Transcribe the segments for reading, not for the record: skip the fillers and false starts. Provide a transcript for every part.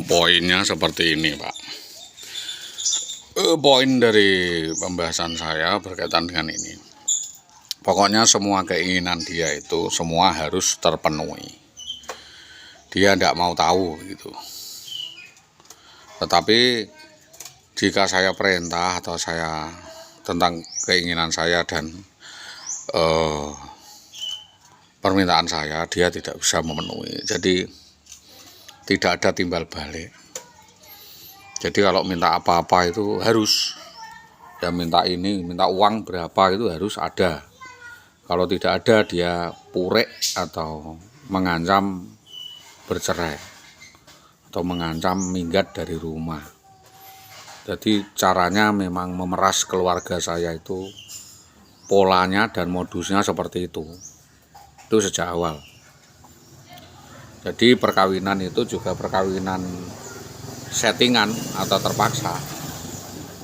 Poinnya seperti ini, Pak. Poin dari pembahasan saya berkaitan dengan ini. Pokoknya semua keinginan dia itu semua harus terpenuhi. Dia tidak mau tahu gitu. Tetapi jika saya perintah atau saya tentang keinginan saya dan permintaan saya, dia tidak bisa memenuhi. Jadi tidak ada timbal balik. Jadi kalau minta apa-apa itu harus, ya minta ini, minta uang berapa itu harus ada. Kalau tidak ada dia purek atau mengancam bercerai atau mengancam minggat dari rumah. Jadi caranya memang memeras keluarga saya itu, polanya dan modusnya seperti itu sejak awal. Jadi perkawinan itu juga perkawinan settingan atau terpaksa.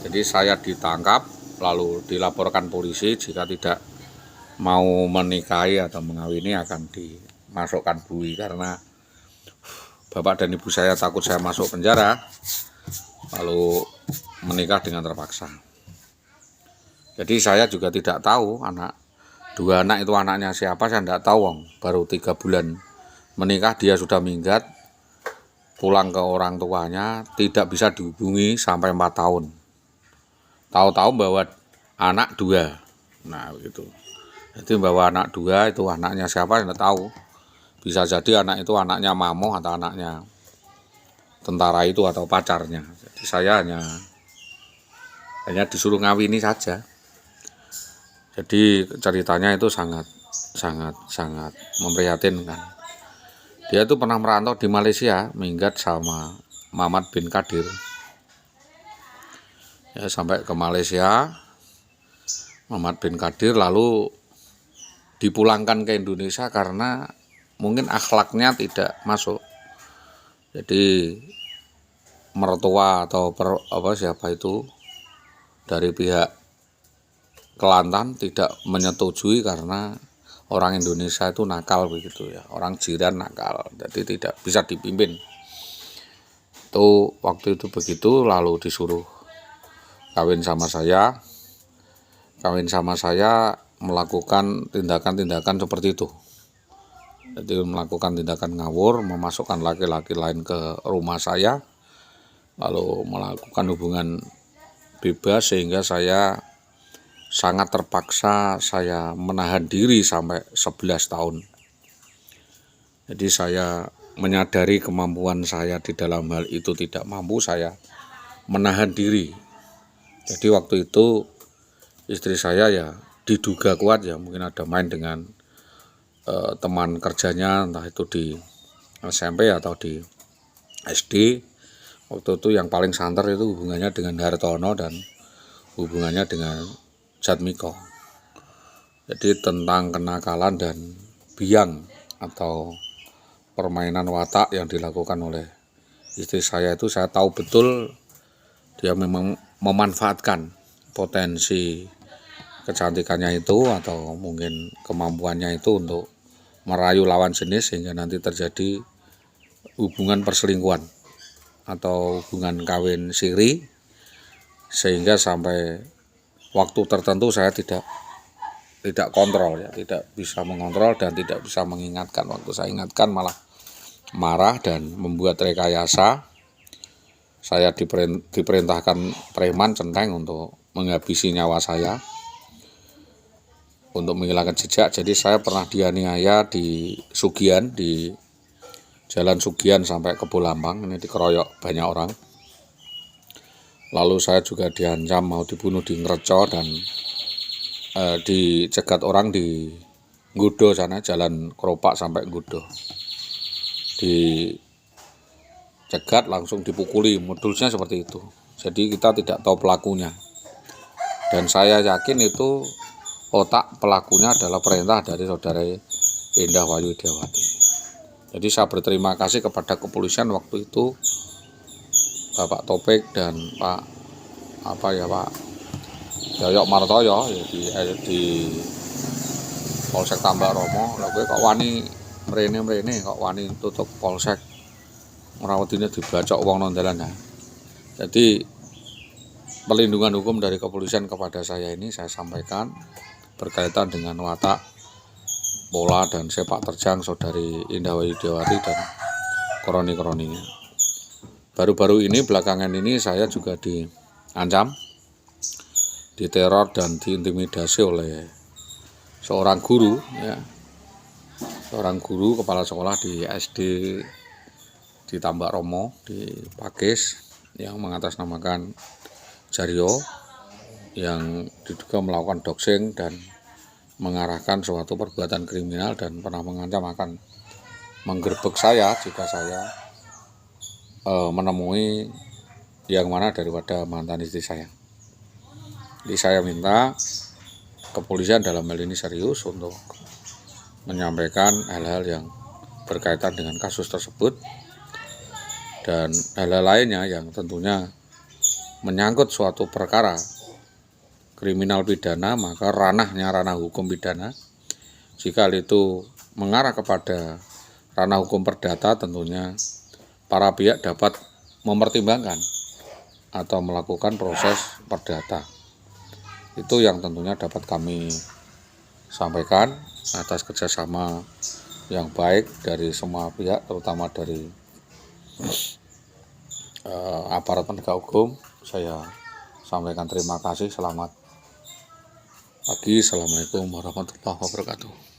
Jadi saya ditangkap lalu dilaporkan polisi, jika tidak mau menikahi atau mengawini akan dimasukkan bui, karena bapak dan ibu saya takut saya masuk penjara lalu menikah dengan terpaksa. Jadi saya juga tidak tahu dua anak itu anaknya siapa, saya tidak tahu. Baru 3 bulan menikah dia sudah minggat, pulang ke orang tuanya, tidak bisa dihubungi sampai 4 tahun. Tahu-tahu bahwa anak 2. Nah begitu. Jadi bahwa anak 2 itu anaknya siapa tidak tahu. Bisa jadi anak itu anaknya Mamo atau anaknya tentara itu atau pacarnya. Jadi saya hanya disuruh ngawini saja. Jadi ceritanya itu sangat memprihatinkan. Dia itu pernah merantau di Malaysia, minggat sama Muhammad bin Kadir. Ya, sampai ke Malaysia, Muhammad bin Kadir lalu dipulangkan ke Indonesia karena mungkin akhlaknya tidak masuk. Jadi mertua atau siapa itu dari pihak Kelantan tidak menyetujui karena orang Indonesia itu nakal begitu ya, orang jiran nakal, jadi tidak bisa dipimpin. Itu waktu itu begitu, lalu disuruh kawin sama saya melakukan tindakan-tindakan seperti itu. Jadi melakukan tindakan ngawur, memasukkan laki-laki lain ke rumah saya, lalu melakukan hubungan bebas sehingga saya sangat terpaksa saya menahan diri sampai 11 tahun. Jadi saya menyadari kemampuan saya di dalam hal itu tidak mampu, saya menahan diri. Jadi waktu itu istri saya ya diduga kuat ya, mungkin ada main dengan teman kerjanya, entah itu di SMP atau di SD. Waktu itu yang paling santer itu hubungannya dengan Hartono dan hubungannya dengan Jatmiko. Jadi tentang kenakalan dan biang atau permainan watak yang dilakukan oleh istri saya itu, saya tahu betul dia memang memanfaatkan potensi kecantikannya itu atau mungkin kemampuannya itu untuk merayu lawan jenis sehingga nanti terjadi hubungan perselingkuhan atau hubungan kawin siri, sehingga sampai waktu tertentu saya tidak kontrol ya, tidak bisa mengontrol dan tidak bisa mengingatkan. Waktu saya ingatkan malah marah dan membuat rekayasa. Saya diperintahkan preman centeng untuk menghabisi nyawa saya, untuk menghilangkan jejak. Jadi saya pernah dianiaya di Sugian, di Jalan Sugian sampai ke Bulambang, ini dikeroyok banyak orang. Lalu saya juga diancam mau dibunuh di Ngreco dan dicegat orang di Gudo sana, Jalan Keropak sampai Gudo. Dicegat langsung dipukuli, modusnya seperti itu. Jadi kita tidak tahu pelakunya. Dan saya yakin itu otak pelakunya adalah perintah dari saudara Indah Wayu Widiawati. Jadi saya berterima kasih kepada kepolisian waktu itu, Bapak Topik dan Pak Yoyok Martoyo ya, di Polsek Tambak Romo. Lah kowe kok wani mrene kok wani tutup polsek. ngrawatine dibacok wong nang dalan. Jadi pelindungan hukum dari kepolisian kepada saya ini saya sampaikan berkaitan dengan watak, pola dan sepak terjang saudari Indah Widiawati dan kroni-kroninya. Baru-baru ini belakangan ini saya juga diancam, diteror dan diintimidasi oleh seorang guru, ya, seorang guru kepala sekolah di SD di Tambak Romo di Pakis yang mengatasnamakan Jaryo yang diduga melakukan doxing dan mengarahkan suatu perbuatan kriminal dan pernah mengancam akan menggerbek saya jika saya menemui yang mana daripada mantan istri saya. Jadi saya minta kepolisian dalam hal ini serius untuk menyampaikan hal-hal yang berkaitan dengan kasus tersebut dan hal-hal lainnya yang tentunya menyangkut suatu perkara kriminal pidana, maka ranahnya ranah hukum pidana. Jika itu mengarah kepada ranah hukum perdata, tentunya para pihak dapat mempertimbangkan atau melakukan proses perdata. Itu yang tentunya dapat kami sampaikan atas kerjasama yang baik dari semua pihak, terutama dari aparat penegak hukum. Saya sampaikan terima kasih. Selamat pagi. Assalamualaikum warahmatullahi wabarakatuh.